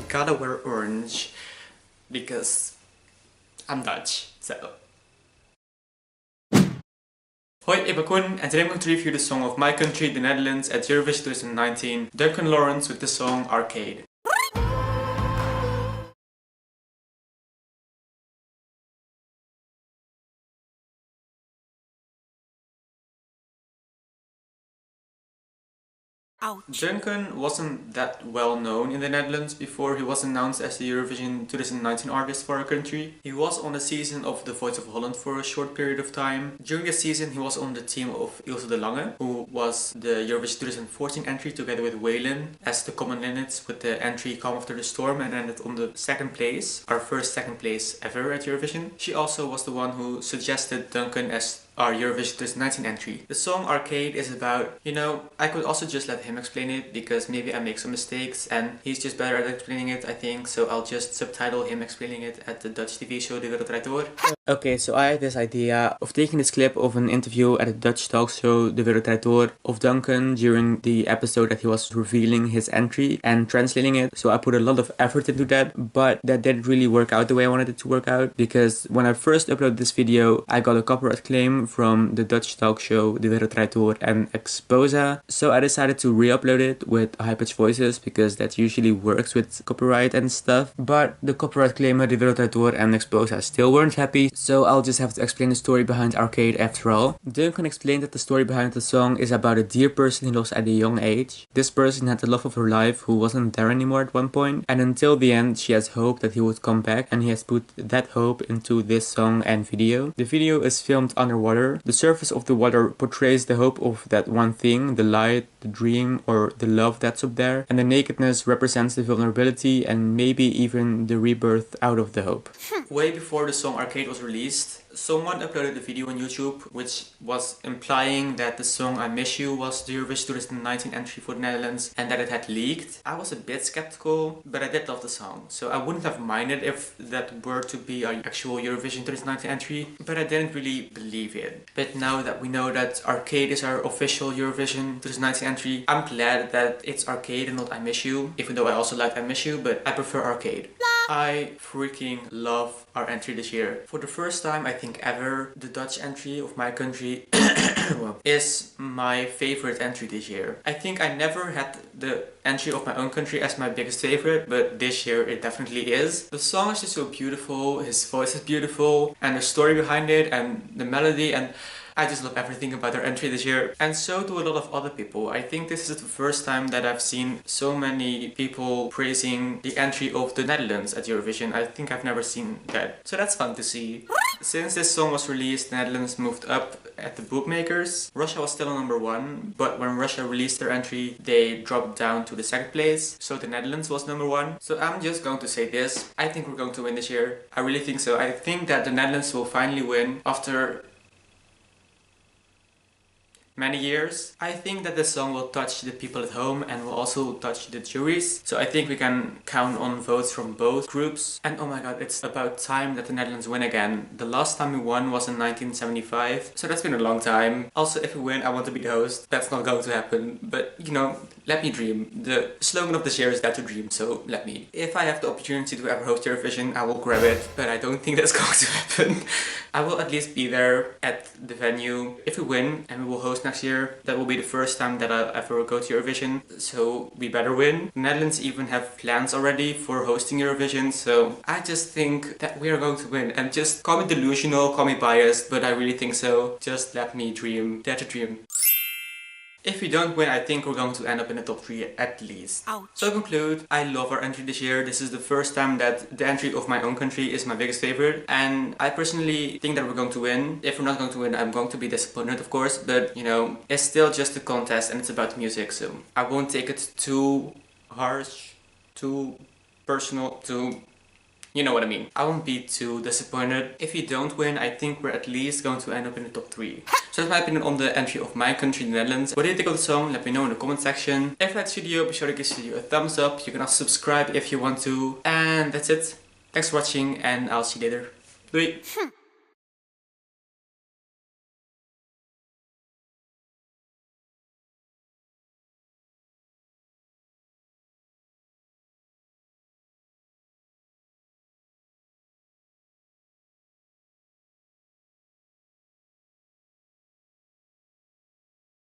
gotta wear orange because I'm Dutch, so. Hoi, ik ben Koen and today I'm going to review the song of my country, the Netherlands, at Eurovision 2019, Duncan Laurence with the song Arcade. Ouch. Duncan wasn't that well known in the Netherlands before he was announced as the Eurovision 2019 artist for our country. He was on the season of The Voice of Holland for a short period of time. During the season he was on the team of Ilse de Lange, who was the Eurovision 2014 entry together with Waylon as the common linnets with the entry Calm After the Storm, and ended on the second place, our first second place ever at Eurovision. She also was the one who suggested Duncan as our Eurovision 2019 entry. The song Arcade is about, I could also just let him explain it because maybe I make some mistakes and he's just better at explaining it, I think, so I'll just subtitle him explaining it at the Dutch TV show De Wereld Draait Door. Okay, so I had this idea of taking this clip of an interview at a Dutch talk show De Wereld Draait Door of Duncan during the episode that he was revealing his entry and translating it. So I put a lot of effort into that, but that didn't really work out the way I wanted it to work out, because when I first uploaded this video I got a copyright claim from the Dutch talk show De Wereld Draait Door and Exposa. So I decided to re-upload it with high-pitched voices because that usually works with copyright and stuff. But the copyright claimer De Wereld Draait Door and Exposa still weren't happy, so I'll just have to explain the story behind Arcade after all. Duncan explained that the story behind the song is about a dear person he lost at a young age. This person had the love of her life who wasn't there anymore at one point, and until the end she has hope that he would come back, and he has put that hope into this song and video. The video is filmed underwater. The surface of the water portrays the hope of that one thing, the light, the dream, or the love that's up there, and the nakedness represents the vulnerability and maybe even the rebirth out of the hope. Way before the song Arcade was released, someone uploaded a video on YouTube which was implying that the song I Miss You was the Eurovision 2019 entry for the Netherlands and that it had leaked. I was a bit skeptical, but I did love the song, so I wouldn't have minded if that were to be our actual Eurovision 2019 entry, but I didn't really believe it. But now that we know that Arcade is our official Eurovision 2019 entry, I'm glad that it's Arcade and not I Miss You, even though I also like I Miss You, but I prefer Arcade. I freaking love our entry this year. For the first time I think ever, the Dutch entry of my country is my favorite entry this year. I think I never had the entry of my own country as my biggest favorite, but this year it definitely is. The song is just so beautiful, his voice is beautiful, and the story behind it, and the melody, and I just love everything about their entry this year. And so do a lot of other people. I think this is the first time that I've seen so many people praising the entry of the Netherlands at Eurovision. I think I've never seen that. So that's fun to see. Since this song was released, the Netherlands moved up at the bookmakers. Russia was still on number 1, but when Russia released their entry, they dropped down to the second place. So the Netherlands was number 1. So I'm just going to say this. I think we're going to win this year. I really think so. I think that the Netherlands will finally win after many years. I think that the song will touch the people at home and will also touch the juries. So I think we can count on votes from both groups. And oh my god, it's about time that the Netherlands win again. The last time we won was in 1975. So that's been a long time. Also, if we win, I want to be the host. That's not going to happen. But, let me dream. The slogan of this year is Dare to Dream, so let me. If I have the opportunity to ever host Eurovision, I will grab it. But I don't think that's going to happen. I will at least be there at the venue. If we win and we will host next year, that will be the first time that I'll ever go to Eurovision, so we better win. The Netherlands even have plans already for hosting Eurovision, so I just think that we are going to win. And just call me delusional, call me biased, but I really think so. Just let me dream. Dare to dream. If we don't win, I think we're going to end up in the top 3 at least. Ouch. So to conclude, I love our entry this year. This is the first time that the entry of my own country is my biggest favorite. And I personally think that we're going to win. If we're not going to win, I'm going to be disappointed, of course. But, it's still just a contest and it's about music. So I won't take it too harsh, too personal, too... You know what I mean. I won't be too disappointed. If you don't win, I think we're at least going to end up in the top 3. So that's my opinion on the entry of my country, the Netherlands. What do you think of the song? Let me know in the comment section. If you liked this video, be sure to give this video a thumbs up. You can also subscribe if you want to. And that's it. Thanks for watching and I'll see you later. Doei!